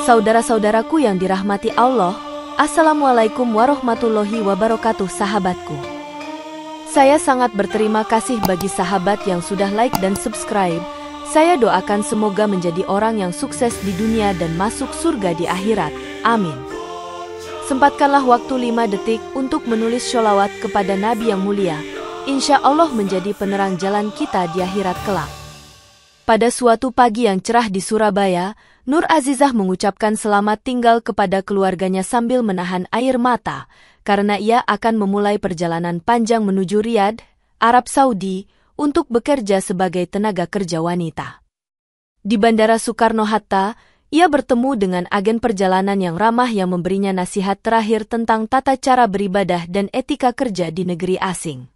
Saudara-saudaraku yang dirahmati Allah, Assalamualaikum warahmatullahi wabarakatuh sahabatku. Saya sangat berterima kasih bagi sahabat yang sudah like dan subscribe. Saya doakan semoga menjadi orang yang sukses di dunia dan masuk surga di akhirat. Amin. Sempatkanlah waktu 5 detik untuk menulis sholawat kepada Nabi yang mulia. Insya Allah menjadi penerang jalan kita di akhirat kelak. Pada suatu pagi yang cerah di Surabaya, Nur Azizah mengucapkan selamat tinggal kepada keluarganya sambil menahan air mata, karena ia akan memulai perjalanan panjang menuju Riyadh, Arab Saudi, untuk bekerja sebagai tenaga kerja wanita. Di Bandara Soekarno-Hatta, ia bertemu dengan agen perjalanan yang ramah yang memberinya nasihat terakhir tentang tata cara beribadah dan etika kerja di negeri asing.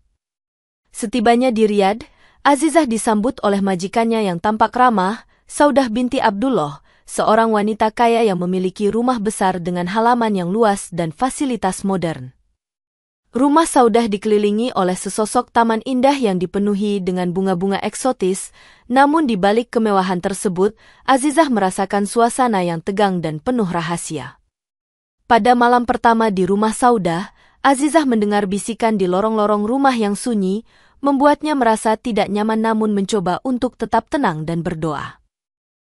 Setibanya di Riyadh, Azizah disambut oleh majikannya yang tampak ramah, Saudah binti Abdullah, seorang wanita kaya yang memiliki rumah besar dengan halaman yang luas dan fasilitas modern. Rumah Saudah dikelilingi oleh sesosok taman indah yang dipenuhi dengan bunga-bunga eksotis, namun di balik kemewahan tersebut, Azizah merasakan suasana yang tegang dan penuh rahasia. Pada malam pertama di rumah Saudah, Azizah mendengar bisikan di lorong-lorong rumah yang sunyi, membuatnya merasa tidak nyaman namun mencoba untuk tetap tenang dan berdoa.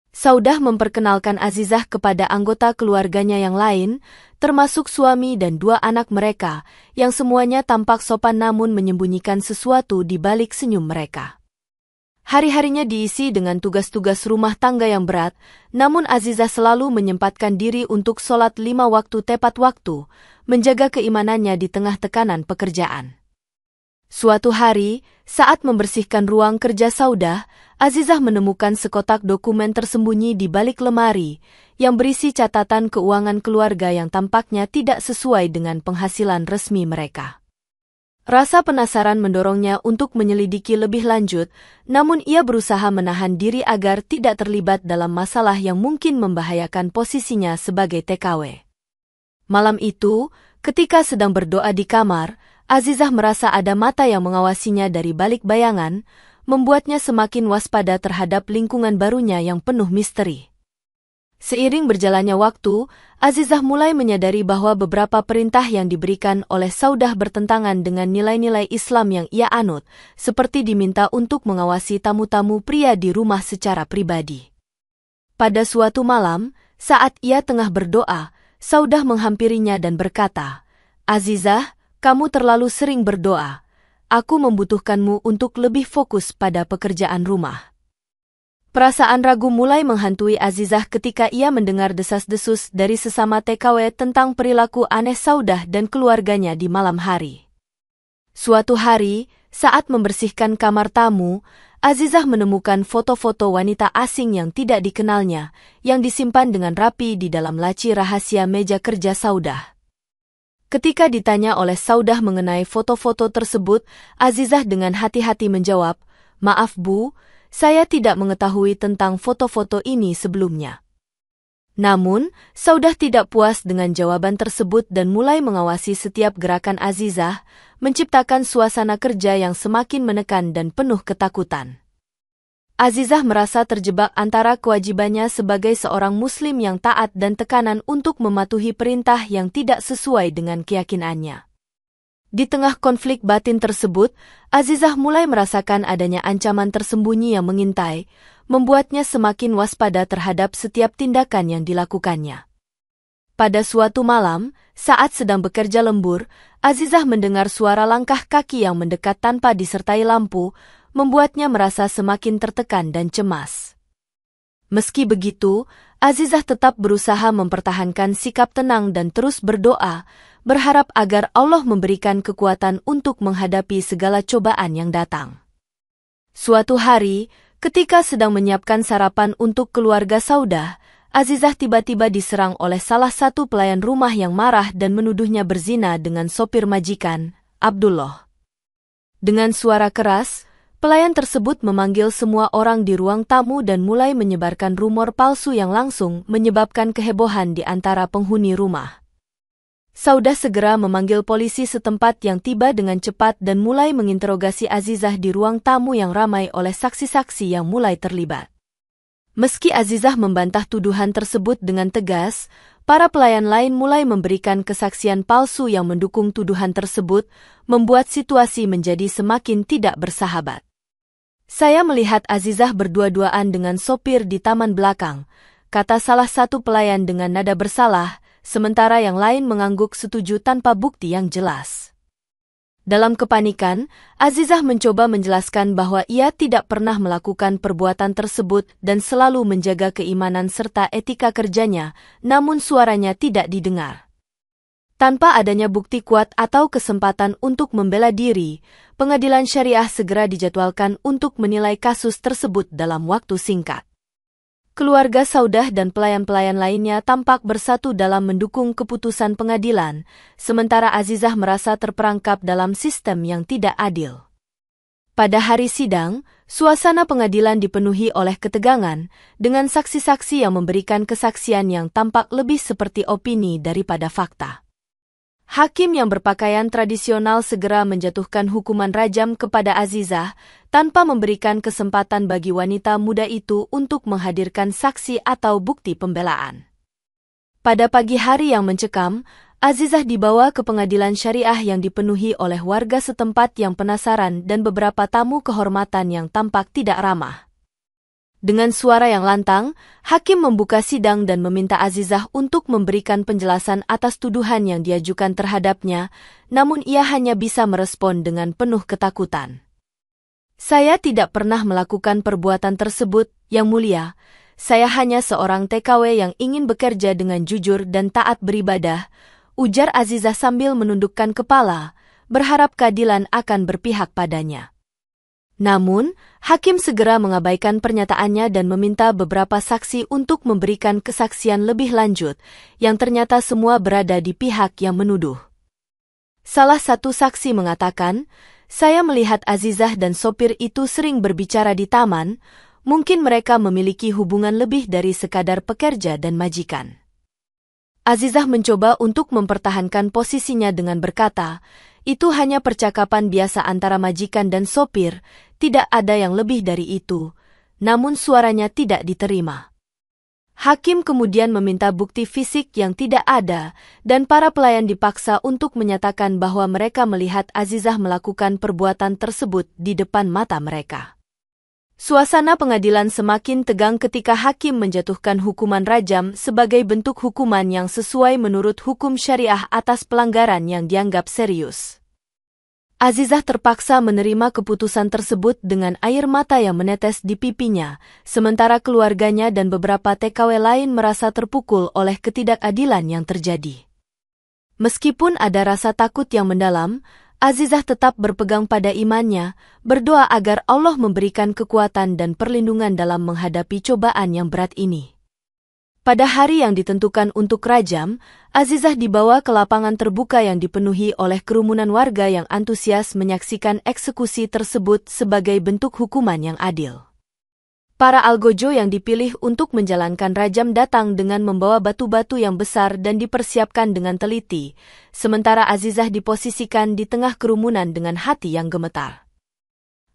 Saudah memperkenalkan Azizah kepada anggota keluarganya yang lain, termasuk suami dan 2 anak mereka, yang semuanya tampak sopan namun menyembunyikan sesuatu di balik senyum mereka. Hari-harinya diisi dengan tugas-tugas rumah tangga yang berat, namun Azizah selalu menyempatkan diri untuk sholat 5 waktu tepat waktu, menjaga keimanannya di tengah tekanan pekerjaan. Suatu hari, saat membersihkan ruang kerja Saudah, Azizah menemukan sekotak dokumen tersembunyi di balik lemari, yang berisi catatan keuangan keluarga yang tampaknya tidak sesuai dengan penghasilan resmi mereka. Rasa penasaran mendorongnya untuk menyelidiki lebih lanjut, namun ia berusaha menahan diri agar tidak terlibat dalam masalah yang mungkin membahayakan posisinya sebagai TKW. Malam itu, ketika sedang berdoa di kamar, Azizah merasa ada mata yang mengawasinya dari balik bayangan, membuatnya semakin waspada terhadap lingkungan barunya yang penuh misteri. Seiring berjalannya waktu, Azizah mulai menyadari bahwa beberapa perintah yang diberikan oleh Saudah bertentangan dengan nilai-nilai Islam yang ia anut, seperti diminta untuk mengawasi tamu-tamu pria di rumah secara pribadi. Pada suatu malam, saat ia tengah berdoa, Saudah menghampirinya dan berkata, "Azizah, kamu terlalu sering berdoa. Aku membutuhkanmu untuk lebih fokus pada pekerjaan rumah." Perasaan ragu mulai menghantui Azizah ketika ia mendengar desas-desus dari sesama TKW tentang perilaku aneh Saudah dan keluarganya di malam hari. Suatu hari, saat membersihkan kamar tamu, Azizah menemukan foto-foto wanita asing yang tidak dikenalnya, yang disimpan dengan rapi di dalam laci rahasia meja kerja Saudah. Ketika ditanya oleh Saudah mengenai foto-foto tersebut, Azizah dengan hati-hati menjawab, "Maaf Bu, saya tidak mengetahui tentang foto-foto ini sebelumnya." Namun, Saudah tidak puas dengan jawaban tersebut dan mulai mengawasi setiap gerakan Azizah, menciptakan suasana kerja yang semakin menekan dan penuh ketakutan. Azizah merasa terjebak antara kewajibannya sebagai seorang muslim yang taat dan tekanan untuk mematuhi perintah yang tidak sesuai dengan keyakinannya. Di tengah konflik batin tersebut, Azizah mulai merasakan adanya ancaman tersembunyi yang mengintai, membuatnya semakin waspada terhadap setiap tindakan yang dilakukannya. Pada suatu malam, saat sedang bekerja lembur, Azizah mendengar suara langkah kaki yang mendekat tanpa disertai lampu, membuatnya merasa semakin tertekan dan cemas. Meski begitu, Azizah tetap berusaha mempertahankan sikap tenang dan terus berdoa, berharap agar Allah memberikan kekuatan untuk menghadapi segala cobaan yang datang. Suatu hari, ketika sedang menyiapkan sarapan untuk keluarga Saudah, Azizah tiba-tiba diserang oleh salah satu pelayan rumah yang marah dan menuduhnya berzina dengan sopir majikan, Abdullah. Dengan suara keras, pelayan tersebut memanggil semua orang di ruang tamu dan mulai menyebarkan rumor palsu yang langsung menyebabkan kehebohan di antara penghuni rumah. Saudah segera memanggil polisi setempat yang tiba dengan cepat dan mulai menginterogasi Azizah di ruang tamu yang ramai oleh saksi-saksi yang mulai terlibat. Meski Azizah membantah tuduhan tersebut dengan tegas, para pelayan lain mulai memberikan kesaksian palsu yang mendukung tuduhan tersebut, membuat situasi menjadi semakin tidak bersahabat. Saya melihat Azizah berdua-duaan dengan sopir di taman belakang, kata salah satu pelayan dengan nada bersalah, sementara yang lain mengangguk setuju tanpa bukti yang jelas. Dalam kepanikan, Azizah mencoba menjelaskan bahwa ia tidak pernah melakukan perbuatan tersebut dan selalu menjaga keimanan serta etika kerjanya, namun suaranya tidak didengar. Tanpa adanya bukti kuat atau kesempatan untuk membela diri, pengadilan syariah segera dijadwalkan untuk menilai kasus tersebut dalam waktu singkat. Keluarga Saudah dan pelayan-pelayan lainnya tampak bersatu dalam mendukung keputusan pengadilan, sementara Azizah merasa terperangkap dalam sistem yang tidak adil. Pada hari sidang, suasana pengadilan dipenuhi oleh ketegangan, dengan saksi-saksi yang memberikan kesaksian yang tampak lebih seperti opini daripada fakta. Hakim yang berpakaian tradisional segera menjatuhkan hukuman rajam kepada Azizah, tanpa memberikan kesempatan bagi wanita muda itu untuk menghadirkan saksi atau bukti pembelaan. Pada pagi hari yang mencekam, Azizah dibawa ke pengadilan syariah yang dipenuhi oleh warga setempat yang penasaran dan beberapa tamu kehormatan yang tampak tidak ramah. Dengan suara yang lantang, hakim membuka sidang dan meminta Azizah untuk memberikan penjelasan atas tuduhan yang diajukan terhadapnya, namun ia hanya bisa merespon dengan penuh ketakutan. Saya tidak pernah melakukan perbuatan tersebut, Yang Mulia. Saya hanya seorang TKW yang ingin bekerja dengan jujur dan taat beribadah, ujar Azizah sambil menundukkan kepala, berharap keadilan akan berpihak padanya. Namun, hakim segera mengabaikan pernyataannya dan meminta beberapa saksi untuk memberikan kesaksian lebih lanjut, yang ternyata semua berada di pihak yang menuduh. Salah satu saksi mengatakan, "Saya melihat Azizah dan sopir itu sering berbicara di taman, mungkin mereka memiliki hubungan lebih dari sekadar pekerja dan majikan." Azizah mencoba untuk mempertahankan posisinya dengan berkata, "Itu hanya percakapan biasa antara majikan dan sopir, tidak ada yang lebih dari itu," namun suaranya tidak diterima. Hakim kemudian meminta bukti fisik yang tidak ada, dan para pelayan dipaksa untuk menyatakan bahwa mereka melihat Azizah melakukan perbuatan tersebut di depan mata mereka. Suasana pengadilan semakin tegang ketika hakim menjatuhkan hukuman rajam sebagai bentuk hukuman yang sesuai menurut hukum syariah atas pelanggaran yang dianggap serius. Azizah terpaksa menerima keputusan tersebut dengan air mata yang menetes di pipinya, sementara keluarganya dan beberapa TKW lain merasa terpukul oleh ketidakadilan yang terjadi. Meskipun ada rasa takut yang mendalam, Azizah tetap berpegang pada imannya, berdoa agar Allah memberikan kekuatan dan perlindungan dalam menghadapi cobaan yang berat ini. Pada hari yang ditentukan untuk rajam, Azizah dibawa ke lapangan terbuka yang dipenuhi oleh kerumunan warga yang antusias menyaksikan eksekusi tersebut sebagai bentuk hukuman yang adil. Para algojo yang dipilih untuk menjalankan rajam datang dengan membawa batu-batu yang besar dan dipersiapkan dengan teliti, sementara Azizah diposisikan di tengah kerumunan dengan hati yang gemetar.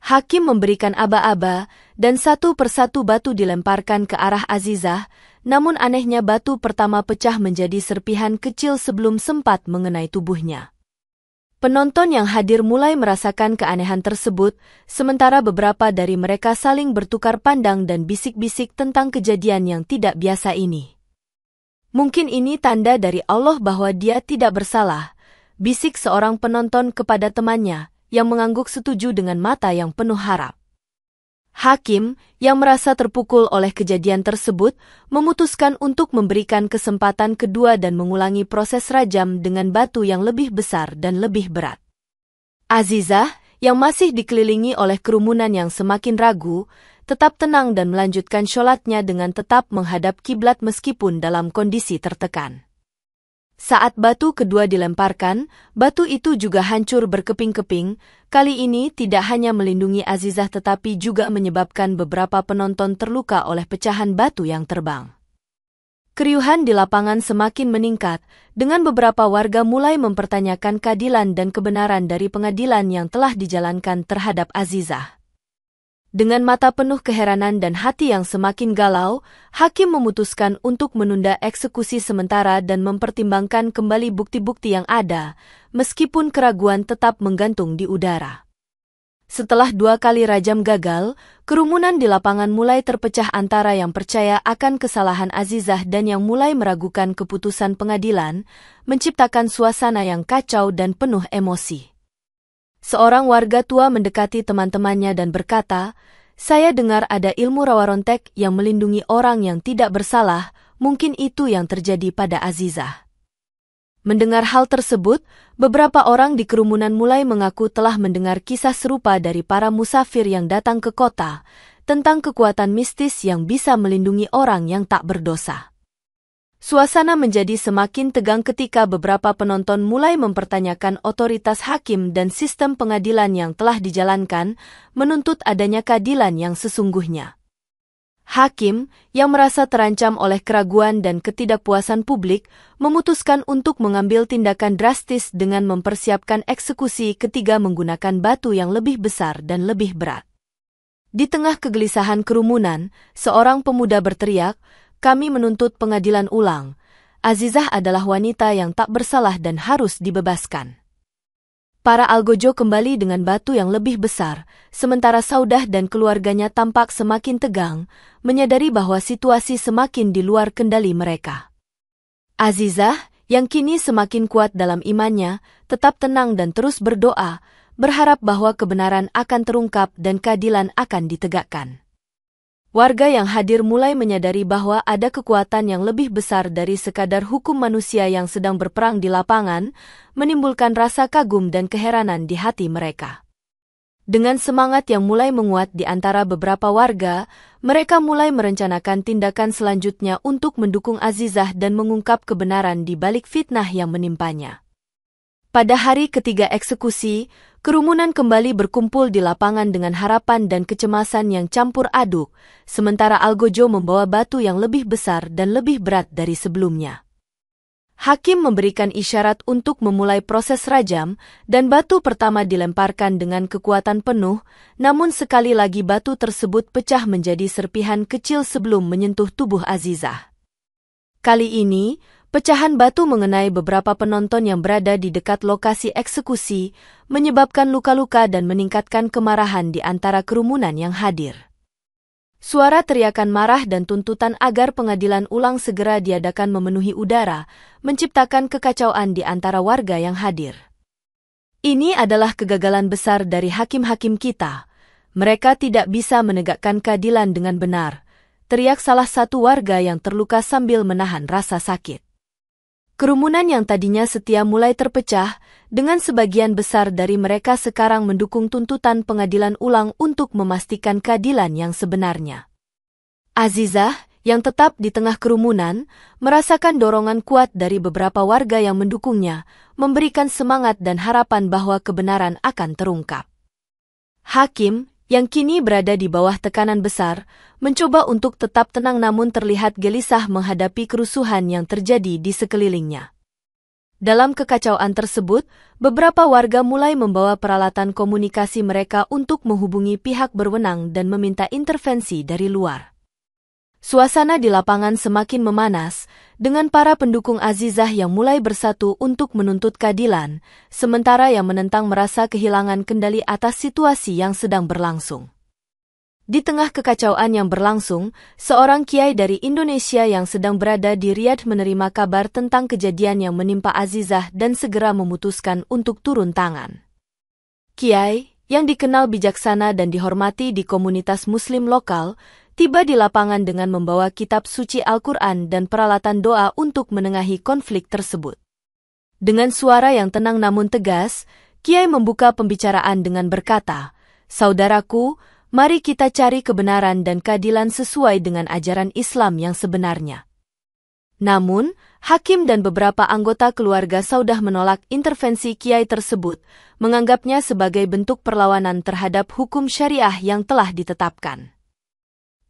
Hakim memberikan aba-aba, dan satu persatu batu dilemparkan ke arah Azizah, namun anehnya batu pertama pecah menjadi serpihan kecil sebelum sempat mengenai tubuhnya. Penonton yang hadir mulai merasakan keanehan tersebut, sementara beberapa dari mereka saling bertukar pandang dan bisik-bisik tentang kejadian yang tidak biasa ini. "Mungkin ini tanda dari Allah bahwa dia tidak bersalah," bisik seorang penonton kepada temannya, yang mengangguk setuju dengan mata yang penuh harap. Hakim, yang merasa terpukul oleh kejadian tersebut, memutuskan untuk memberikan kesempatan kedua dan mengulangi proses rajam dengan batu yang lebih besar dan lebih berat. Azizah, yang masih dikelilingi oleh kerumunan yang semakin ragu, tetap tenang dan melanjutkan sholatnya dengan tetap menghadap kiblat meskipun dalam kondisi tertekan. Saat batu kedua dilemparkan, batu itu juga hancur berkeping-keping. Kali ini tidak hanya melindungi Azizah tetapi juga menyebabkan beberapa penonton terluka oleh pecahan batu yang terbang. Keriuhan di lapangan semakin meningkat, dengan beberapa warga mulai mempertanyakan keadilan dan kebenaran dari pengadilan yang telah dijalankan terhadap Azizah. Dengan mata penuh keheranan dan hati yang semakin galau, hakim memutuskan untuk menunda eksekusi sementara dan mempertimbangkan kembali bukti-bukti yang ada, meskipun keraguan tetap menggantung di udara. Setelah 2 kali rajam gagal, kerumunan di lapangan mulai terpecah antara yang percaya akan kesalahan Azizah dan yang mulai meragukan keputusan pengadilan, menciptakan suasana yang kacau dan penuh emosi. Seorang warga tua mendekati teman-temannya dan berkata, "Saya dengar ada ilmu rawa rontek yang melindungi orang yang tidak bersalah, mungkin itu yang terjadi pada Azizah." Mendengar hal tersebut, beberapa orang di kerumunan mulai mengaku telah mendengar kisah serupa dari para musafir yang datang ke kota, tentang kekuatan mistis yang bisa melindungi orang yang tak berdosa. Suasana menjadi semakin tegang ketika beberapa penonton mulai mempertanyakan otoritas hakim dan sistem pengadilan yang telah dijalankan, menuntut adanya keadilan yang sesungguhnya. Hakim, yang merasa terancam oleh keraguan dan ketidakpuasan publik, memutuskan untuk mengambil tindakan drastis dengan mempersiapkan eksekusi ketiga menggunakan batu yang lebih besar dan lebih berat. Di tengah kegelisahan kerumunan, seorang pemuda berteriak, "Kami menuntut pengadilan ulang. Azizah adalah wanita yang tak bersalah dan harus dibebaskan." Para algojo kembali dengan batu yang lebih besar, sementara Saudah dan keluarganya tampak semakin tegang, menyadari bahwa situasi semakin di luar kendali mereka. Azizah, yang kini semakin kuat dalam imannya, tetap tenang dan terus berdoa, berharap bahwa kebenaran akan terungkap dan keadilan akan ditegakkan. Warga yang hadir mulai menyadari bahwa ada kekuatan yang lebih besar dari sekadar hukum manusia yang sedang berperang di lapangan, menimbulkan rasa kagum dan keheranan di hati mereka. Dengan semangat yang mulai menguat di antara beberapa warga, mereka mulai merencanakan tindakan selanjutnya untuk mendukung Azizah dan mengungkap kebenaran di balik fitnah yang menimpanya. Pada hari ketiga eksekusi, kerumunan kembali berkumpul di lapangan dengan harapan dan kecemasan yang campur aduk, sementara algojo membawa batu yang lebih besar dan lebih berat dari sebelumnya. Hakim memberikan isyarat untuk memulai proses rajam, dan batu pertama dilemparkan dengan kekuatan penuh, namun sekali lagi batu tersebut pecah menjadi serpihan kecil sebelum menyentuh tubuh Azizah. Kali ini, pecahan batu mengenai beberapa penonton yang berada di dekat lokasi eksekusi, menyebabkan luka-luka dan meningkatkan kemarahan di antara kerumunan yang hadir. Suara teriakan marah dan tuntutan agar pengadilan ulang segera diadakan memenuhi udara, menciptakan kekacauan di antara warga yang hadir. "Ini adalah kegagalan besar dari hakim-hakim kita. Mereka tidak bisa menegakkan keadilan dengan benar," teriak salah satu warga yang terluka sambil menahan rasa sakit. Kerumunan yang tadinya setia mulai terpecah, dengan sebagian besar dari mereka sekarang mendukung tuntutan pengadilan ulang untuk memastikan keadilan yang sebenarnya. Azizah, yang tetap di tengah kerumunan, merasakan dorongan kuat dari beberapa warga yang mendukungnya, memberikan semangat dan harapan bahwa kebenaran akan terungkap. Hakim, yang kini berada di bawah tekanan besar, mencoba untuk tetap tenang namun terlihat gelisah menghadapi kerusuhan yang terjadi di sekelilingnya. Dalam kekacauan tersebut, beberapa warga mulai membawa peralatan komunikasi mereka untuk menghubungi pihak berwenang dan meminta intervensi dari luar. Suasana di lapangan semakin memanas, dengan para pendukung Azizah yang mulai bersatu untuk menuntut keadilan, sementara yang menentang merasa kehilangan kendali atas situasi yang sedang berlangsung. Di tengah kekacauan yang berlangsung, seorang kiai dari Indonesia yang sedang berada di Riyadh menerima kabar tentang kejadian yang menimpa Azizah dan segera memutuskan untuk turun tangan. Kiai, yang dikenal bijaksana dan dihormati di komunitas Muslim lokal, tiba di lapangan dengan membawa kitab suci Al-Quran dan peralatan doa untuk menengahi konflik tersebut. Dengan suara yang tenang namun tegas, Kiai membuka pembicaraan dengan berkata, "Saudaraku, mari kita cari kebenaran dan keadilan sesuai dengan ajaran Islam yang sebenarnya." Namun, hakim dan beberapa anggota keluarga Saudah menolak intervensi Kiai tersebut, menganggapnya sebagai bentuk perlawanan terhadap hukum syariah yang telah ditetapkan.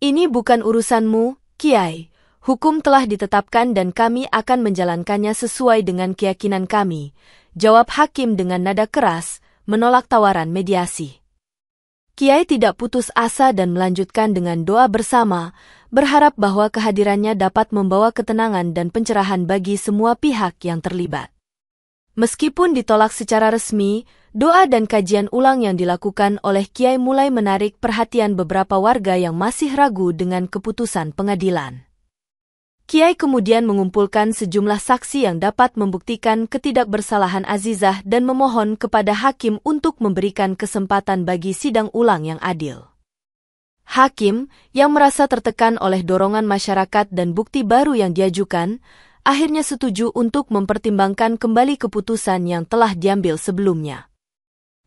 "Ini bukan urusanmu, Kiai. Hukum telah ditetapkan dan kami akan menjalankannya sesuai dengan keyakinan kami," jawab hakim dengan nada keras, menolak tawaran mediasi. Kiai tidak putus asa dan melanjutkan dengan doa bersama, berharap bahwa kehadirannya dapat membawa ketenangan dan pencerahan bagi semua pihak yang terlibat. Meskipun ditolak secara resmi, doa dan kajian ulang yang dilakukan oleh Kiai mulai menarik perhatian beberapa warga yang masih ragu dengan keputusan pengadilan. Kiai kemudian mengumpulkan sejumlah saksi yang dapat membuktikan ketidakbersalahan Azizah dan memohon kepada hakim untuk memberikan kesempatan bagi sidang ulang yang adil. Hakim, yang merasa tertekan oleh dorongan masyarakat dan bukti baru yang diajukan, akhirnya setuju untuk mempertimbangkan kembali keputusan yang telah diambil sebelumnya.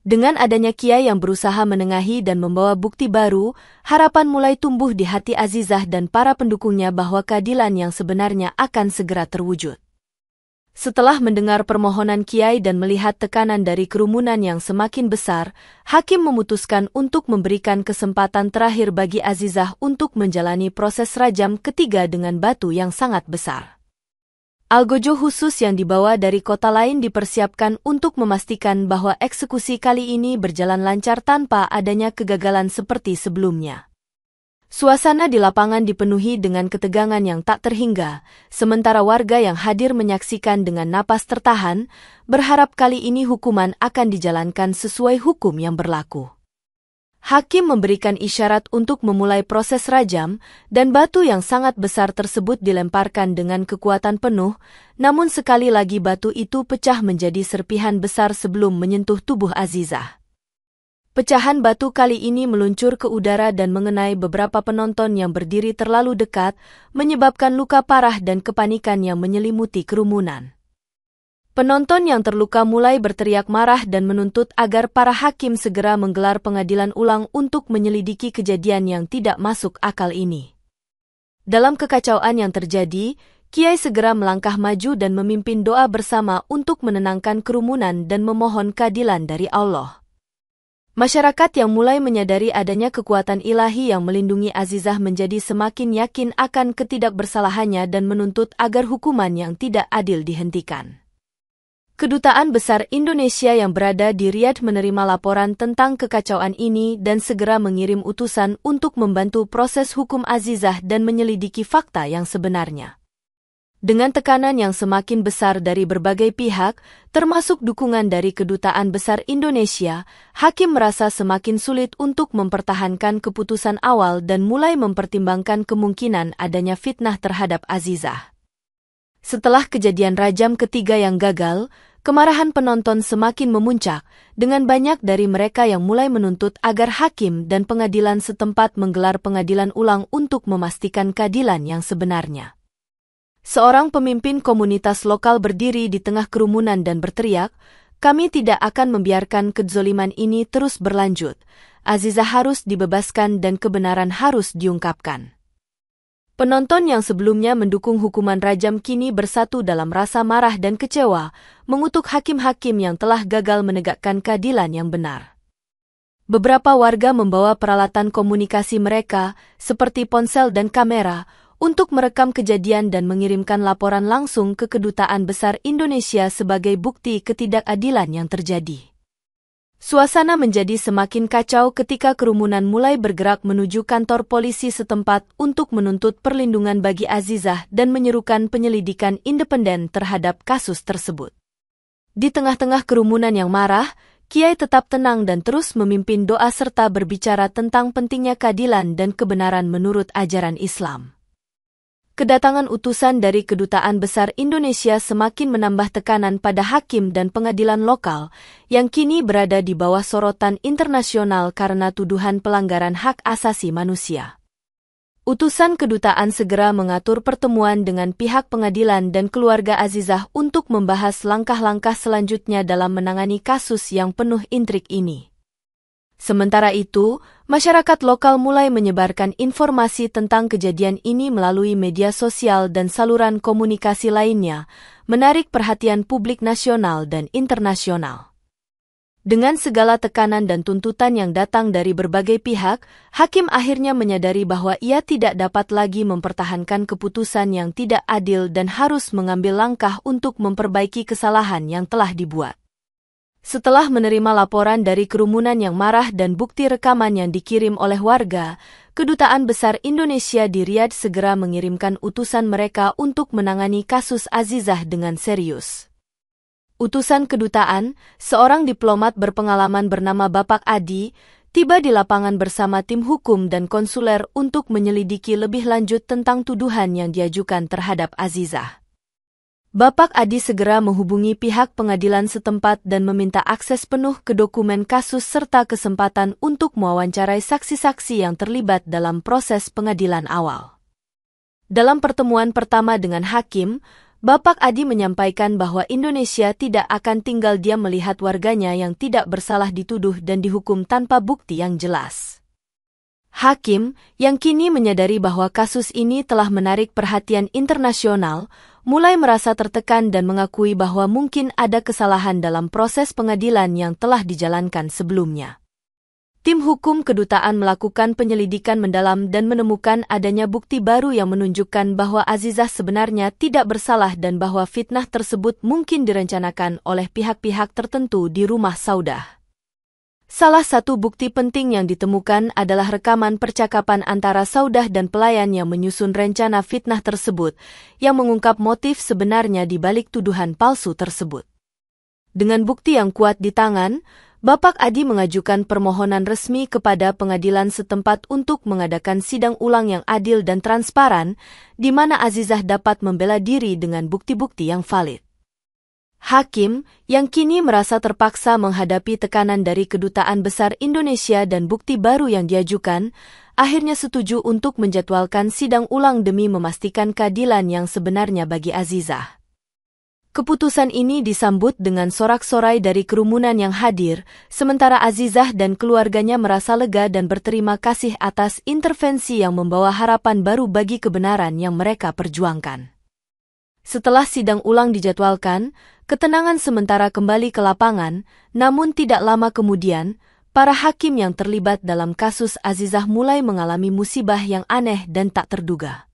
Dengan adanya Kiai yang berusaha menengahi dan membawa bukti baru, harapan mulai tumbuh di hati Azizah dan para pendukungnya bahwa keadilan yang sebenarnya akan segera terwujud. Setelah mendengar permohonan Kiai dan melihat tekanan dari kerumunan yang semakin besar, hakim memutuskan untuk memberikan kesempatan terakhir bagi Azizah untuk menjalani proses rajam ketiga dengan batu yang sangat besar. Algojo khusus yang dibawa dari kota lain dipersiapkan untuk memastikan bahwa eksekusi kali ini berjalan lancar tanpa adanya kegagalan seperti sebelumnya. Suasana di lapangan dipenuhi dengan ketegangan yang tak terhingga, sementara warga yang hadir menyaksikan dengan napas tertahan, berharap kali ini hukuman akan dijalankan sesuai hukum yang berlaku. Hakim memberikan isyarat untuk memulai proses rajam, dan batu yang sangat besar tersebut dilemparkan dengan kekuatan penuh, namun sekali lagi batu itu pecah menjadi serpihan besar sebelum menyentuh tubuh Azizah. Pecahan batu kali ini meluncur ke udara dan mengenai beberapa penonton yang berdiri terlalu dekat, menyebabkan luka parah dan kepanikan yang menyelimuti kerumunan. Penonton yang terluka mulai berteriak marah dan menuntut agar para hakim segera menggelar pengadilan ulang untuk menyelidiki kejadian yang tidak masuk akal ini. Dalam kekacauan yang terjadi, Kiai segera melangkah maju dan memimpin doa bersama untuk menenangkan kerumunan dan memohon keadilan dari Allah. Masyarakat yang mulai menyadari adanya kekuatan ilahi yang melindungi Azizah menjadi semakin yakin akan ketidakbersalahannya dan menuntut agar hukuman yang tidak adil dihentikan. Kedutaan Besar Indonesia yang berada di Riyadh menerima laporan tentang kekacauan ini dan segera mengirim utusan untuk membantu proses hukum Azizah dan menyelidiki fakta yang sebenarnya. Dengan tekanan yang semakin besar dari berbagai pihak, termasuk dukungan dari Kedutaan Besar Indonesia, hakim merasa semakin sulit untuk mempertahankan keputusan awal dan mulai mempertimbangkan kemungkinan adanya fitnah terhadap Azizah. Setelah kejadian rajam ketiga yang gagal, kemarahan penonton semakin memuncak, dengan banyak dari mereka yang mulai menuntut agar hakim dan pengadilan setempat menggelar pengadilan ulang untuk memastikan keadilan yang sebenarnya. Seorang pemimpin komunitas lokal berdiri di tengah kerumunan dan berteriak, "Kami tidak akan membiarkan kezoliman ini terus berlanjut. Azizah harus dibebaskan dan kebenaran harus diungkapkan." Penonton yang sebelumnya mendukung hukuman rajam kini bersatu dalam rasa marah dan kecewa, mengutuk hakim-hakim yang telah gagal menegakkan keadilan yang benar. Beberapa warga membawa peralatan komunikasi mereka, seperti ponsel dan kamera, untuk merekam kejadian dan mengirimkan laporan langsung ke Kedutaan Besar Indonesia sebagai bukti ketidakadilan yang terjadi. Suasana menjadi semakin kacau ketika kerumunan mulai bergerak menuju kantor polisi setempat untuk menuntut perlindungan bagi Azizah dan menyerukan penyelidikan independen terhadap kasus tersebut. Di tengah-tengah kerumunan yang marah, Kiai tetap tenang dan terus memimpin doa serta berbicara tentang pentingnya keadilan dan kebenaran menurut ajaran Islam. Kedatangan utusan dari Kedutaan Besar Indonesia semakin menambah tekanan pada hakim dan pengadilan lokal, yang kini berada di bawah sorotan internasional karena tuduhan pelanggaran hak asasi manusia. Utusan kedutaan segera mengatur pertemuan dengan pihak pengadilan dan keluarga Azizah untuk membahas langkah-langkah selanjutnya dalam menangani kasus yang penuh intrik ini. Sementara itu, masyarakat lokal mulai menyebarkan informasi tentang kejadian ini melalui media sosial dan saluran komunikasi lainnya, menarik perhatian publik nasional dan internasional. Dengan segala tekanan dan tuntutan yang datang dari berbagai pihak, hakim akhirnya menyadari bahwa ia tidak dapat lagi mempertahankan keputusan yang tidak adil dan harus mengambil langkah untuk memperbaiki kesalahan yang telah dibuat. Setelah menerima laporan dari kerumunan yang marah dan bukti rekaman yang dikirim oleh warga, Kedutaan Besar Indonesia di Riyadh segera mengirimkan utusan mereka untuk menangani kasus Azizah dengan serius. Utusan kedutaan, seorang diplomat berpengalaman bernama Bapak Adi, tiba di lapangan bersama tim hukum dan konsuler untuk menyelidiki lebih lanjut tentang tuduhan yang diajukan terhadap Azizah. Bapak Adi segera menghubungi pihak pengadilan setempat dan meminta akses penuh ke dokumen kasus serta kesempatan untuk mewawancarai saksi-saksi yang terlibat dalam proses pengadilan awal. Dalam pertemuan pertama dengan hakim, Bapak Adi menyampaikan bahwa Indonesia tidak akan tinggal diam melihat warganya yang tidak bersalah dituduh dan dihukum tanpa bukti yang jelas. Hakim, yang kini menyadari bahwa kasus ini telah menarik perhatian internasional, mulai merasa tertekan dan mengakui bahwa mungkin ada kesalahan dalam proses pengadilan yang telah dijalankan sebelumnya. Tim hukum kedutaan melakukan penyelidikan mendalam dan menemukan adanya bukti baru yang menunjukkan bahwa Azizah sebenarnya tidak bersalah dan bahwa fitnah tersebut mungkin direncanakan oleh pihak-pihak tertentu di rumah Saudah. Salah satu bukti penting yang ditemukan adalah rekaman percakapan antara Saudah dan pelayan yang menyusun rencana fitnah tersebut, yang mengungkap motif sebenarnya di balik tuduhan palsu tersebut. Dengan bukti yang kuat di tangan, Bapak Adi mengajukan permohonan resmi kepada pengadilan setempat untuk mengadakan sidang ulang yang adil dan transparan, di mana Azizah dapat membela diri dengan bukti-bukti yang valid. Hakim, yang kini merasa terpaksa menghadapi tekanan dari Kedutaan Besar Indonesia dan bukti baru yang diajukan, akhirnya setuju untuk menjadwalkan sidang ulang demi memastikan keadilan yang sebenarnya bagi Azizah. Keputusan ini disambut dengan sorak-sorai dari kerumunan yang hadir, sementara Azizah dan keluarganya merasa lega dan berterima kasih atas intervensi yang membawa harapan baru bagi kebenaran yang mereka perjuangkan. Setelah sidang ulang dijadwalkan, ketenangan sementara kembali ke lapangan, namun tidak lama kemudian, para hakim yang terlibat dalam kasus Azizah mulai mengalami musibah yang aneh dan tak terduga.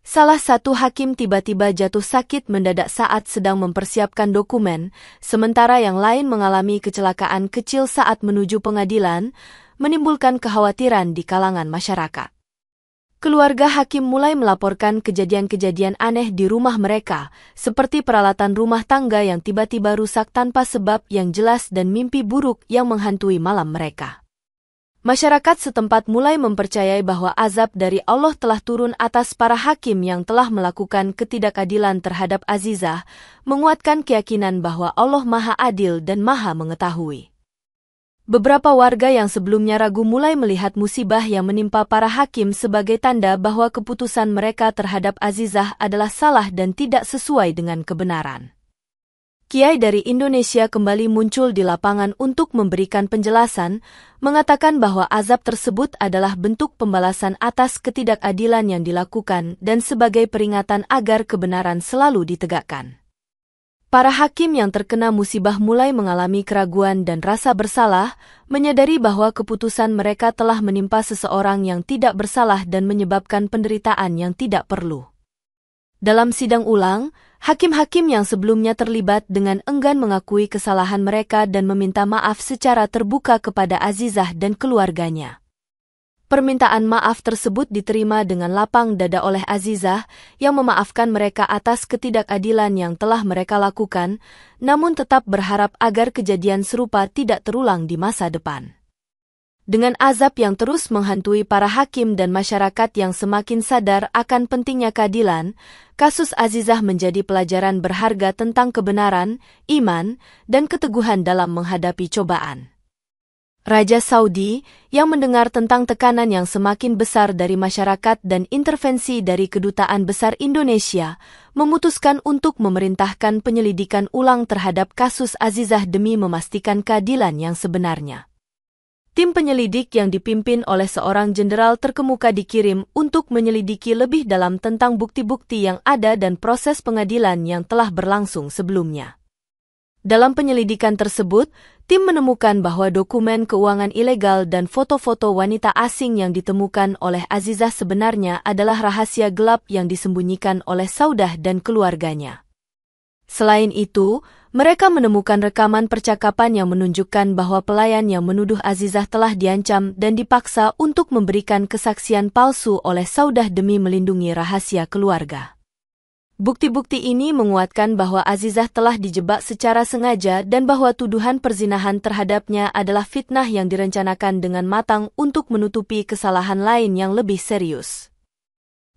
Salah satu hakim tiba-tiba jatuh sakit mendadak saat sedang mempersiapkan dokumen, sementara yang lain mengalami kecelakaan kecil saat menuju pengadilan, menimbulkan kekhawatiran di kalangan masyarakat. Keluarga hakim mulai melaporkan kejadian-kejadian aneh di rumah mereka, seperti peralatan rumah tangga yang tiba-tiba rusak tanpa sebab yang jelas dan mimpi buruk yang menghantui malam mereka. Masyarakat setempat mulai mempercayai bahwa azab dari Allah telah turun atas para hakim yang telah melakukan ketidakadilan terhadap Azizah, menguatkan keyakinan bahwa Allah Maha Adil dan Maha Mengetahui. Beberapa warga yang sebelumnya ragu mulai melihat musibah yang menimpa para hakim sebagai tanda bahwa keputusan mereka terhadap Azizah adalah salah dan tidak sesuai dengan kebenaran. Kiai dari Indonesia kembali muncul di lapangan untuk memberikan penjelasan, mengatakan bahwa azab tersebut adalah bentuk pembalasan atas ketidakadilan yang dilakukan dan sebagai peringatan agar kebenaran selalu ditegakkan. Para hakim yang terkena musibah mulai mengalami keraguan dan rasa bersalah, menyadari bahwa keputusan mereka telah menimpa seseorang yang tidak bersalah dan menyebabkan penderitaan yang tidak perlu. Dalam sidang ulang, hakim-hakim yang sebelumnya terlibat dengan enggan mengakui kesalahan mereka dan meminta maaf secara terbuka kepada Azizah dan keluarganya. Permintaan maaf tersebut diterima dengan lapang dada oleh Azizah yang memaafkan mereka atas ketidakadilan yang telah mereka lakukan, namun tetap berharap agar kejadian serupa tidak terulang di masa depan. Dengan azab yang terus menghantui para hakim dan masyarakat yang semakin sadar akan pentingnya keadilan, kasus Azizah menjadi pelajaran berharga tentang kebenaran, iman, dan keteguhan dalam menghadapi cobaan. Raja Saudi, yang mendengar tentang tekanan yang semakin besar dari masyarakat dan intervensi dari Kedutaan Besar Indonesia, memutuskan untuk memerintahkan penyelidikan ulang terhadap kasus Azizah demi memastikan keadilan yang sebenarnya. Tim penyelidik yang dipimpin oleh seorang jenderal terkemuka dikirim untuk menyelidiki lebih dalam tentang bukti-bukti yang ada dan proses pengadilan yang telah berlangsung sebelumnya. Dalam penyelidikan tersebut, tim menemukan bahwa dokumen keuangan ilegal dan foto-foto wanita asing yang ditemukan oleh Azizah sebenarnya adalah rahasia gelap yang disembunyikan oleh Saudah dan keluarganya. Selain itu, mereka menemukan rekaman percakapan yang menunjukkan bahwa pelayan yang menuduh Azizah telah diancam dan dipaksa untuk memberikan kesaksian palsu oleh Saudah demi melindungi rahasia keluarga. Bukti-bukti ini menguatkan bahwa Azizah telah dijebak secara sengaja dan bahwa tuduhan perzinahan terhadapnya adalah fitnah yang direncanakan dengan matang untuk menutupi kesalahan lain yang lebih serius.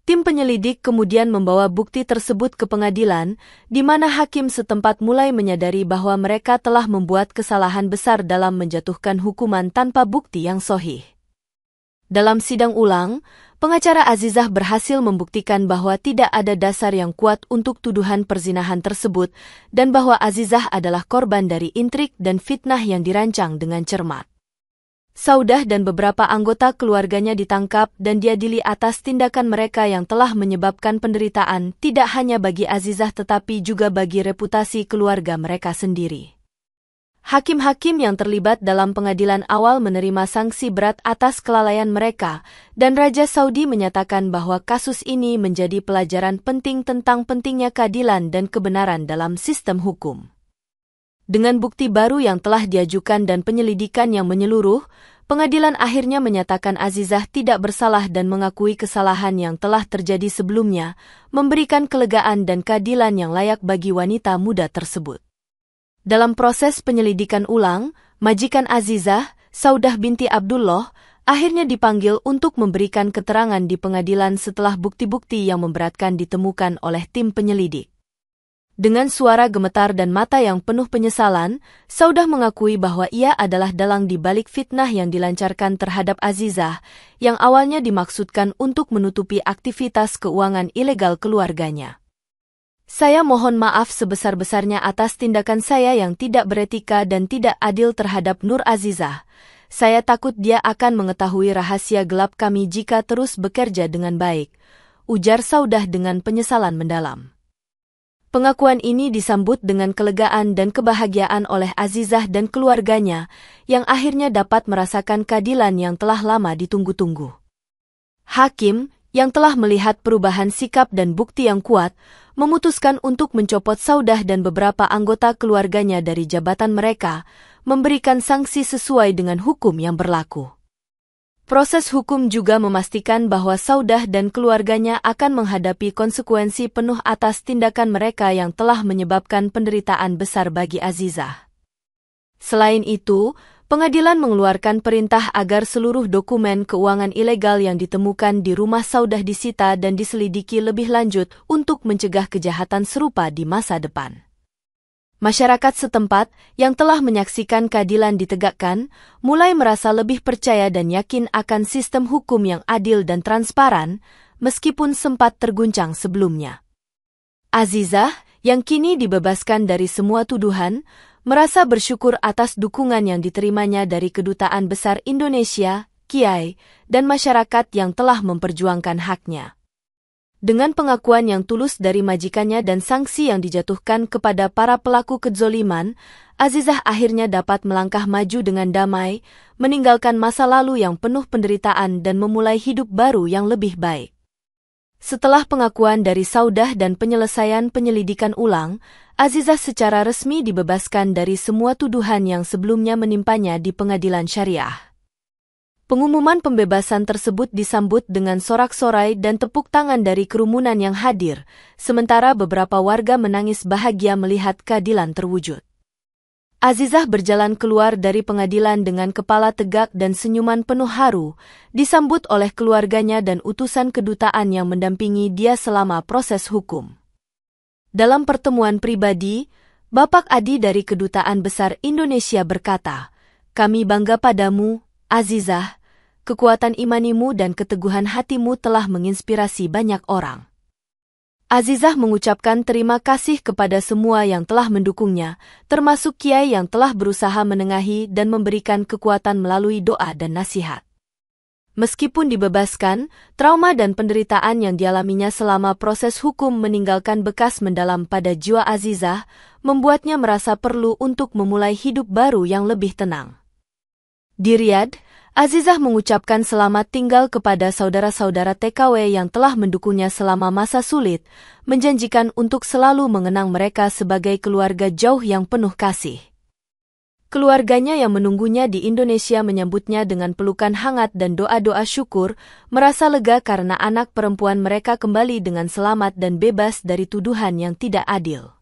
Tim penyelidik kemudian membawa bukti tersebut ke pengadilan, di mana hakim setempat mulai menyadari bahwa mereka telah membuat kesalahan besar dalam menjatuhkan hukuman tanpa bukti yang sahih. Dalam sidang ulang, pengacara Azizah berhasil membuktikan bahwa tidak ada dasar yang kuat untuk tuduhan perzinahan tersebut dan bahwa Azizah adalah korban dari intrik dan fitnah yang dirancang dengan cermat. Saudah dan beberapa anggota keluarganya ditangkap dan diadili atas tindakan mereka yang telah menyebabkan penderitaan tidak hanya bagi Azizah tetapi juga bagi reputasi keluarga mereka sendiri. Hakim-hakim yang terlibat dalam pengadilan awal menerima sanksi berat atas kelalaian mereka, dan Raja Saudi menyatakan bahwa kasus ini menjadi pelajaran penting tentang pentingnya keadilan dan kebenaran dalam sistem hukum. Dengan bukti baru yang telah diajukan dan penyelidikan yang menyeluruh, pengadilan akhirnya menyatakan Azizah tidak bersalah dan mengakui kesalahan yang telah terjadi sebelumnya, memberikan kelegaan dan keadilan yang layak bagi wanita muda tersebut. Dalam proses penyelidikan ulang, majikan Azizah, Saudah binti Abdullah, akhirnya dipanggil untuk memberikan keterangan di pengadilan setelah bukti-bukti yang memberatkan ditemukan oleh tim penyelidik. Dengan suara gemetar dan mata yang penuh penyesalan, Saudah mengakui bahwa ia adalah dalang di balik fitnah yang dilancarkan terhadap Azizah, yang awalnya dimaksudkan untuk menutupi aktivitas keuangan ilegal keluarganya. Saya mohon maaf sebesar-besarnya atas tindakan saya yang tidak beretika dan tidak adil terhadap Nur Azizah. Saya takut dia akan mengetahui rahasia gelap kami jika terus bekerja dengan baik, ujar Saudah dengan penyesalan mendalam. Pengakuan ini disambut dengan kelegaan dan kebahagiaan oleh Azizah dan keluarganya, yang akhirnya dapat merasakan keadilan yang telah lama ditunggu-tunggu. Hakim, yang telah melihat perubahan sikap dan bukti yang kuat, memutuskan untuk mencopot Saudah dan beberapa anggota keluarganya dari jabatan mereka, memberikan sanksi sesuai dengan hukum yang berlaku. Proses hukum juga memastikan bahwa Saudah dan keluarganya akan menghadapi konsekuensi penuh atas tindakan mereka yang telah menyebabkan penderitaan besar bagi Azizah. Selain itu, pengadilan mengeluarkan perintah agar seluruh dokumen keuangan ilegal yang ditemukan di rumah Saudah disita dan diselidiki lebih lanjut untuk mencegah kejahatan serupa di masa depan. Masyarakat setempat yang telah menyaksikan keadilan ditegakkan, mulai merasa lebih percaya dan yakin akan sistem hukum yang adil dan transparan, meskipun sempat terguncang sebelumnya. Azizah, yang kini dibebaskan dari semua tuduhan, merasa bersyukur atas dukungan yang diterimanya dari Kedutaan Besar Indonesia, kiai, dan masyarakat yang telah memperjuangkan haknya. Dengan pengakuan yang tulus dari majikannya dan sanksi yang dijatuhkan kepada para pelaku kezoliman, Azizah akhirnya dapat melangkah maju dengan damai, meninggalkan masa lalu yang penuh penderitaan dan memulai hidup baru yang lebih baik. Setelah pengakuan dari Saudah dan penyelesaian penyelidikan ulang, Azizah secara resmi dibebaskan dari semua tuduhan yang sebelumnya menimpanya di pengadilan syariah. Pengumuman pembebasan tersebut disambut dengan sorak-sorai dan tepuk tangan dari kerumunan yang hadir, sementara beberapa warga menangis bahagia melihat keadilan terwujud. Azizah berjalan keluar dari pengadilan dengan kepala tegak dan senyuman penuh haru, disambut oleh keluarganya dan utusan kedutaan yang mendampingi dia selama proses hukum. Dalam pertemuan pribadi, Bapak Adi dari Kedutaan Besar Indonesia berkata, "Kami bangga padamu, Azizah, kekuatan imanimu dan keteguhan hatimu telah menginspirasi banyak orang." Azizah mengucapkan terima kasih kepada semua yang telah mendukungnya, termasuk kiai yang telah berusaha menengahi dan memberikan kekuatan melalui doa dan nasihat. Meskipun dibebaskan, trauma dan penderitaan yang dialaminya selama proses hukum meninggalkan bekas mendalam pada jiwa Azizah, membuatnya merasa perlu untuk memulai hidup baru yang lebih tenang. Di Riyadh, Azizah mengucapkan selamat tinggal kepada saudara-saudara TKW yang telah mendukungnya selama masa sulit, menjanjikan untuk selalu mengenang mereka sebagai keluarga jauh yang penuh kasih. Keluarganya yang menunggunya di Indonesia menyambutnya dengan pelukan hangat dan doa-doa syukur, merasa lega karena anak perempuan mereka kembali dengan selamat dan bebas dari tuduhan yang tidak adil.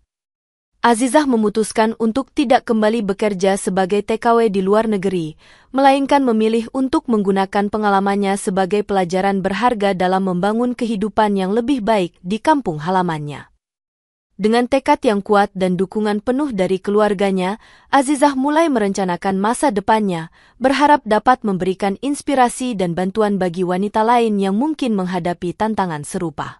Azizah memutuskan untuk tidak kembali bekerja sebagai TKW di luar negeri, melainkan memilih untuk menggunakan pengalamannya sebagai pelajaran berharga dalam membangun kehidupan yang lebih baik di kampung halamannya. Dengan tekad yang kuat dan dukungan penuh dari keluarganya, Azizah mulai merencanakan masa depannya, berharap dapat memberikan inspirasi dan bantuan bagi wanita lain yang mungkin menghadapi tantangan serupa.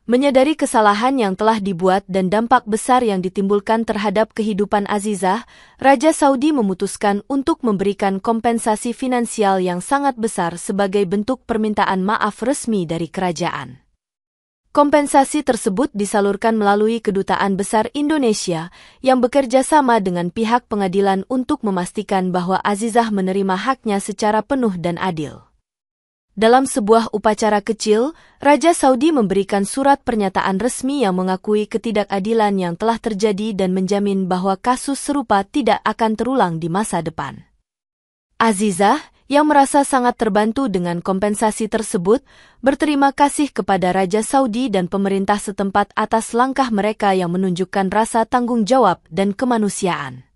Menyadari kesalahan yang telah dibuat dan dampak besar yang ditimbulkan terhadap kehidupan Azizah, Raja Saudi memutuskan untuk memberikan kompensasi finansial yang sangat besar sebagai bentuk permintaan maaf resmi dari kerajaan. Kompensasi tersebut disalurkan melalui Kedutaan Besar Indonesia yang bekerja sama dengan pihak pengadilan untuk memastikan bahwa Azizah menerima haknya secara penuh dan adil. Dalam sebuah upacara kecil, Raja Saudi memberikan surat pernyataan resmi yang mengakui ketidakadilan yang telah terjadi dan menjamin bahwa kasus serupa tidak akan terulang di masa depan. Azizah, yang merasa sangat terbantu dengan kompensasi tersebut, berterima kasih kepada Raja Saudi dan pemerintah setempat atas langkah mereka yang menunjukkan rasa tanggung jawab dan kemanusiaan.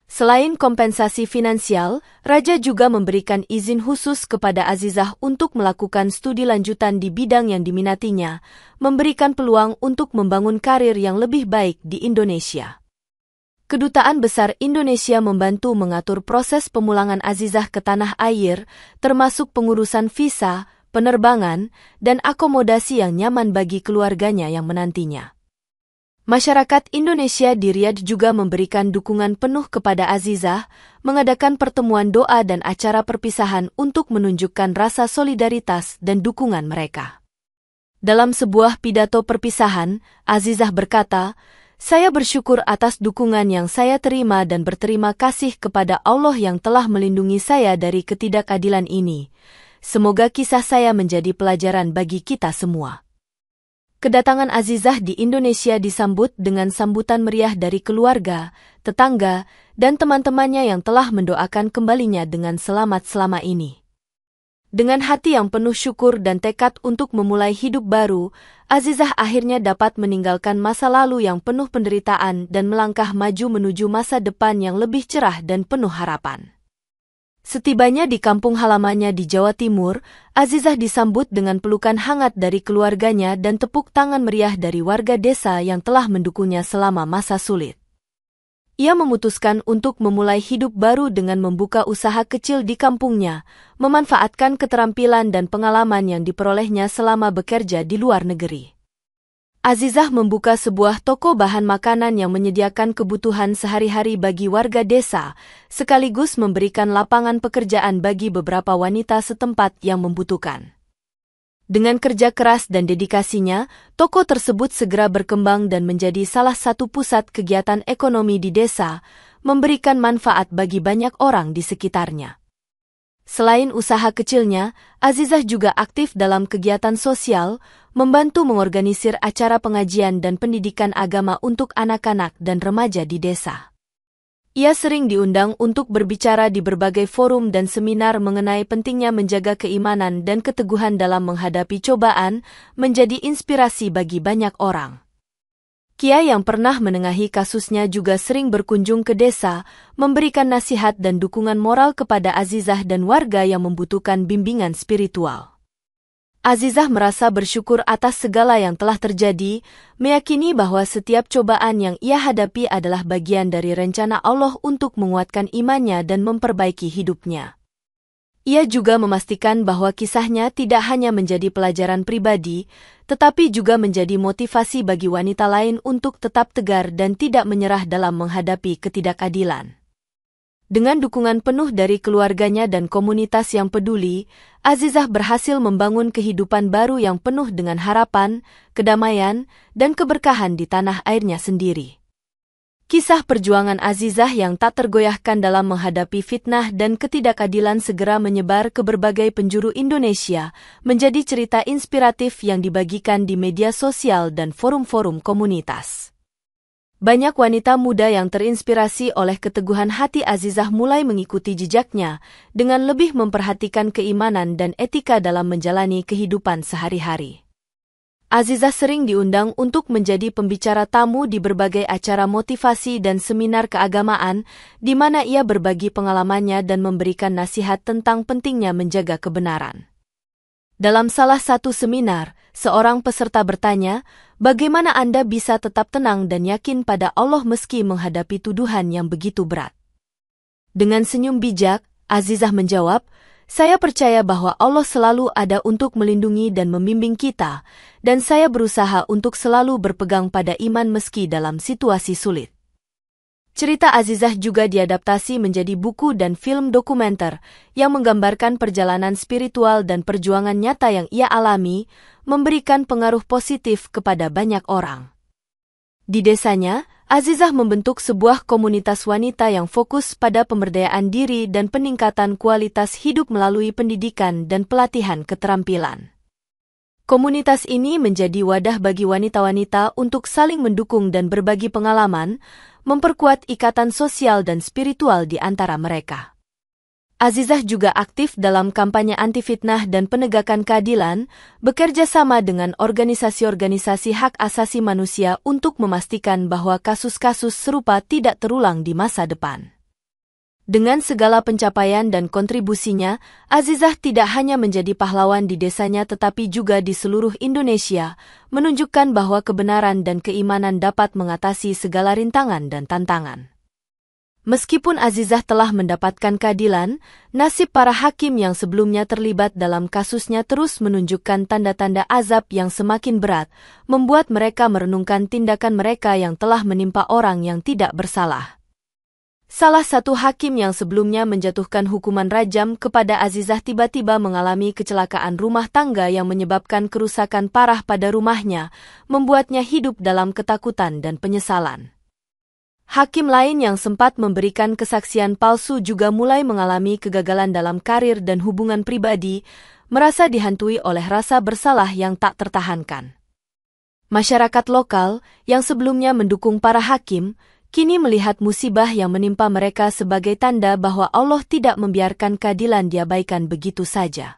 Selain kompensasi finansial, Raja juga memberikan izin khusus kepada Azizah untuk melakukan studi lanjutan di bidang yang diminatinya, memberikan peluang untuk membangun karir yang lebih baik di Indonesia. Kedutaan Besar Indonesia membantu mengatur proses pemulangan Azizah ke tanah air, termasuk pengurusan visa, penerbangan, dan akomodasi yang nyaman bagi keluarganya yang menantinya. Masyarakat Indonesia di Riyadh juga memberikan dukungan penuh kepada Azizah, mengadakan pertemuan doa dan acara perpisahan untuk menunjukkan rasa solidaritas dan dukungan mereka. Dalam sebuah pidato perpisahan, Azizah berkata, "Saya bersyukur atas dukungan yang saya terima dan berterima kasih kepada Allah yang telah melindungi saya dari ketidakadilan ini. Semoga kisah saya menjadi pelajaran bagi kita semua." Kedatangan Azizah di Indonesia disambut dengan sambutan meriah dari keluarga, tetangga, dan teman-temannya yang telah mendoakan kembalinya dengan selamat selama ini. Dengan hati yang penuh syukur dan tekad untuk memulai hidup baru, Azizah akhirnya dapat meninggalkan masa lalu yang penuh penderitaan dan melangkah maju menuju masa depan yang lebih cerah dan penuh harapan. Setibanya di kampung halamannya di Jawa Timur, Azizah disambut dengan pelukan hangat dari keluarganya dan tepuk tangan meriah dari warga desa yang telah mendukungnya selama masa sulit. Ia memutuskan untuk memulai hidup baru dengan membuka usaha kecil di kampungnya, memanfaatkan keterampilan dan pengalaman yang diperolehnya selama bekerja di luar negeri. Azizah membuka sebuah toko bahan makanan yang menyediakan kebutuhan sehari-hari bagi warga desa, sekaligus memberikan lapangan pekerjaan bagi beberapa wanita setempat yang membutuhkan. Dengan kerja keras dan dedikasinya, toko tersebut segera berkembang dan menjadi salah satu pusat kegiatan ekonomi di desa, memberikan manfaat bagi banyak orang di sekitarnya. Selain usaha kecilnya, Azizah juga aktif dalam kegiatan sosial, membantu mengorganisir acara pengajian dan pendidikan agama untuk anak-anak dan remaja di desa. Ia sering diundang untuk berbicara di berbagai forum dan seminar mengenai pentingnya menjaga keimanan dan keteguhan dalam menghadapi cobaan, menjadi inspirasi bagi banyak orang. Kiai yang pernah menengahi kasusnya juga sering berkunjung ke desa, memberikan nasihat dan dukungan moral kepada Azizah dan warga yang membutuhkan bimbingan spiritual. Azizah merasa bersyukur atas segala yang telah terjadi, meyakini bahwa setiap cobaan yang ia hadapi adalah bagian dari rencana Allah untuk menguatkan imannya dan memperbaiki hidupnya. Ia juga memastikan bahwa kisahnya tidak hanya menjadi pelajaran pribadi, tetapi juga menjadi motivasi bagi wanita lain untuk tetap tegar dan tidak menyerah dalam menghadapi ketidakadilan. Dengan dukungan penuh dari keluarganya dan komunitas yang peduli, Azizah berhasil membangun kehidupan baru yang penuh dengan harapan, kedamaian, dan keberkahan di tanah airnya sendiri. Kisah perjuangan Azizah yang tak tergoyahkan dalam menghadapi fitnah dan ketidakadilan segera menyebar ke berbagai penjuru Indonesia, menjadi cerita inspiratif yang dibagikan di media sosial dan forum-forum komunitas. Banyak wanita muda yang terinspirasi oleh keteguhan hati Azizah mulai mengikuti jejaknya, dengan lebih memperhatikan keimanan dan etika dalam menjalani kehidupan sehari-hari. Azizah sering diundang untuk menjadi pembicara tamu di berbagai acara motivasi dan seminar keagamaan, di mana ia berbagi pengalamannya dan memberikan nasihat tentang pentingnya menjaga kebenaran. Dalam salah satu seminar, seorang peserta bertanya, "Bagaimana Anda bisa tetap tenang dan yakin pada Allah meski menghadapi tuduhan yang begitu berat?" Dengan senyum bijak, Azizah menjawab, "Saya percaya bahwa Allah selalu ada untuk melindungi dan membimbing kita, dan saya berusaha untuk selalu berpegang pada iman meski dalam situasi sulit." Cerita Azizah juga diadaptasi menjadi buku dan film dokumenter yang menggambarkan perjalanan spiritual dan perjuangan nyata yang ia alami, memberikan pengaruh positif kepada banyak orang. Di desanya, Azizah membentuk sebuah komunitas wanita yang fokus pada pemberdayaan diri dan peningkatan kualitas hidup melalui pendidikan dan pelatihan keterampilan. Komunitas ini menjadi wadah bagi wanita-wanita untuk saling mendukung dan berbagi pengalaman, memperkuat ikatan sosial dan spiritual di antara mereka. Azizah juga aktif dalam kampanye anti-fitnah dan penegakan keadilan, bekerja sama dengan organisasi-organisasi hak asasi manusia untuk memastikan bahwa kasus-kasus serupa tidak terulang di masa depan. Dengan segala pencapaian dan kontribusinya, Azizah tidak hanya menjadi pahlawan di desanya tetapi juga di seluruh Indonesia, menunjukkan bahwa kebenaran dan keimanan dapat mengatasi segala rintangan dan tantangan. Meskipun Azizah telah mendapatkan keadilan, nasib para hakim yang sebelumnya terlibat dalam kasusnya terus menunjukkan tanda-tanda azab yang semakin berat, membuat mereka merenungkan tindakan mereka yang telah menimpa orang yang tidak bersalah. Salah satu hakim yang sebelumnya menjatuhkan hukuman rajam kepada Azizah tiba-tiba mengalami kecelakaan rumah tangga yang menyebabkan kerusakan parah pada rumahnya, membuatnya hidup dalam ketakutan dan penyesalan. Hakim lain yang sempat memberikan kesaksian palsu juga mulai mengalami kegagalan dalam karir dan hubungan pribadi, merasa dihantui oleh rasa bersalah yang tak tertahankan. Masyarakat lokal, yang sebelumnya mendukung para hakim, kini melihat musibah yang menimpa mereka sebagai tanda bahwa Allah tidak membiarkan keadilan diabaikan begitu saja.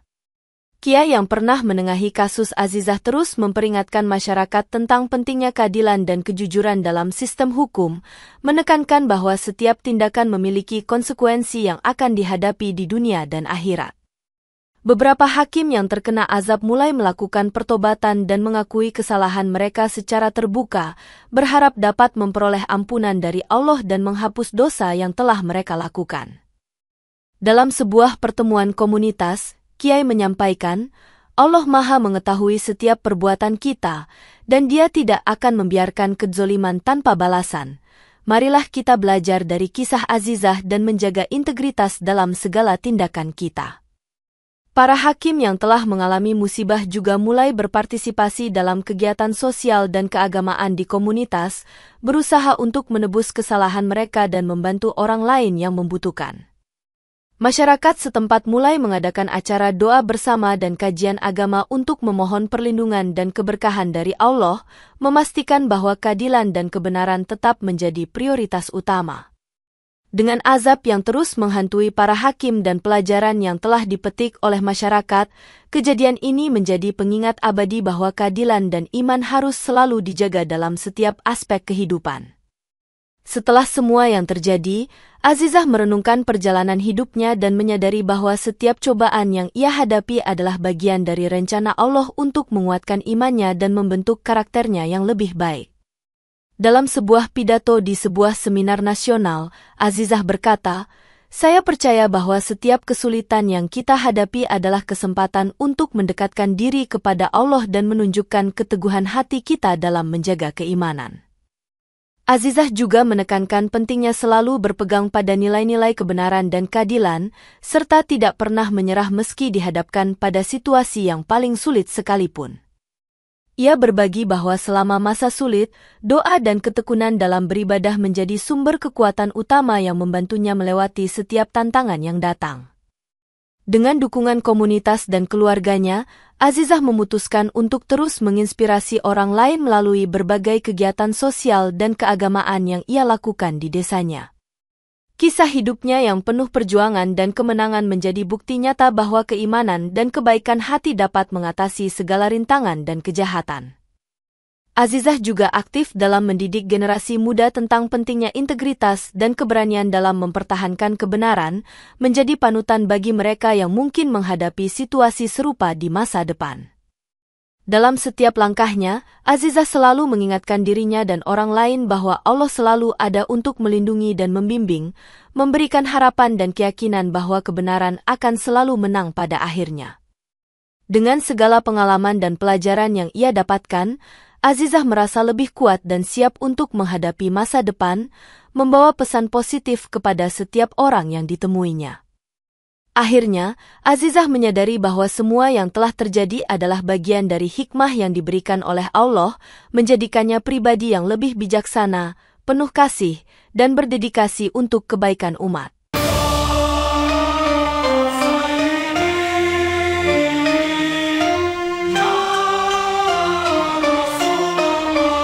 Kiai yang pernah menengahi kasus Azizah terus memperingatkan masyarakat tentang pentingnya keadilan dan kejujuran dalam sistem hukum, menekankan bahwa setiap tindakan memiliki konsekuensi yang akan dihadapi di dunia dan akhirat. Beberapa hakim yang terkena azab mulai melakukan pertobatan dan mengakui kesalahan mereka secara terbuka, berharap dapat memperoleh ampunan dari Allah dan menghapus dosa yang telah mereka lakukan. Dalam sebuah pertemuan komunitas, Kiai menyampaikan, Allah Maha mengetahui setiap perbuatan kita, dan Dia tidak akan membiarkan kezoliman tanpa balasan. Marilah kita belajar dari kisah Azizah dan menjaga integritas dalam segala tindakan kita. Para hakim yang telah mengalami musibah juga mulai berpartisipasi dalam kegiatan sosial dan keagamaan di komunitas, berusaha untuk menebus kesalahan mereka dan membantu orang lain yang membutuhkan. Masyarakat setempat mulai mengadakan acara doa bersama dan kajian agama untuk memohon perlindungan dan keberkahan dari Allah, memastikan bahwa keadilan dan kebenaran tetap menjadi prioritas utama. Dengan azab yang terus menghantui para hakim dan pelajaran yang telah dipetik oleh masyarakat, kejadian ini menjadi pengingat abadi bahwa keadilan dan iman harus selalu dijaga dalam setiap aspek kehidupan. Setelah semua yang terjadi, Azizah merenungkan perjalanan hidupnya dan menyadari bahwa setiap cobaan yang ia hadapi adalah bagian dari rencana Allah untuk menguatkan imannya dan membentuk karakternya yang lebih baik. Dalam sebuah pidato di sebuah seminar nasional, Azizah berkata, "Saya percaya bahwa setiap kesulitan yang kita hadapi adalah kesempatan untuk mendekatkan diri kepada Allah dan menunjukkan keteguhan hati kita dalam menjaga keimanan." Azizah juga menekankan pentingnya selalu berpegang pada nilai-nilai kebenaran dan keadilan, serta tidak pernah menyerah meski dihadapkan pada situasi yang paling sulit sekalipun. Ia berbagi bahwa selama masa sulit, doa dan ketekunan dalam beribadah menjadi sumber kekuatan utama yang membantunya melewati setiap tantangan yang datang. Dengan dukungan komunitas dan keluarganya, Azizah memutuskan untuk terus menginspirasi orang lain melalui berbagai kegiatan sosial dan keagamaan yang ia lakukan di desanya. Kisah hidupnya yang penuh perjuangan dan kemenangan menjadi bukti nyata bahwa keimanan dan kebaikan hati dapat mengatasi segala rintangan dan kejahatan. Azizah juga aktif dalam mendidik generasi muda tentang pentingnya integritas dan keberanian dalam mempertahankan kebenaran, menjadi panutan bagi mereka yang mungkin menghadapi situasi serupa di masa depan. Dalam setiap langkahnya, Azizah selalu mengingatkan dirinya dan orang lain bahwa Allah selalu ada untuk melindungi dan membimbing, memberikan harapan dan keyakinan bahwa kebenaran akan selalu menang pada akhirnya. Dengan segala pengalaman dan pelajaran yang ia dapatkan, Azizah merasa lebih kuat dan siap untuk menghadapi masa depan, membawa pesan positif kepada setiap orang yang ditemuinya. Akhirnya, Azizah menyadari bahwa semua yang telah terjadi adalah bagian dari hikmah yang diberikan oleh Allah, menjadikannya pribadi yang lebih bijaksana, penuh kasih, dan berdedikasi untuk kebaikan umat.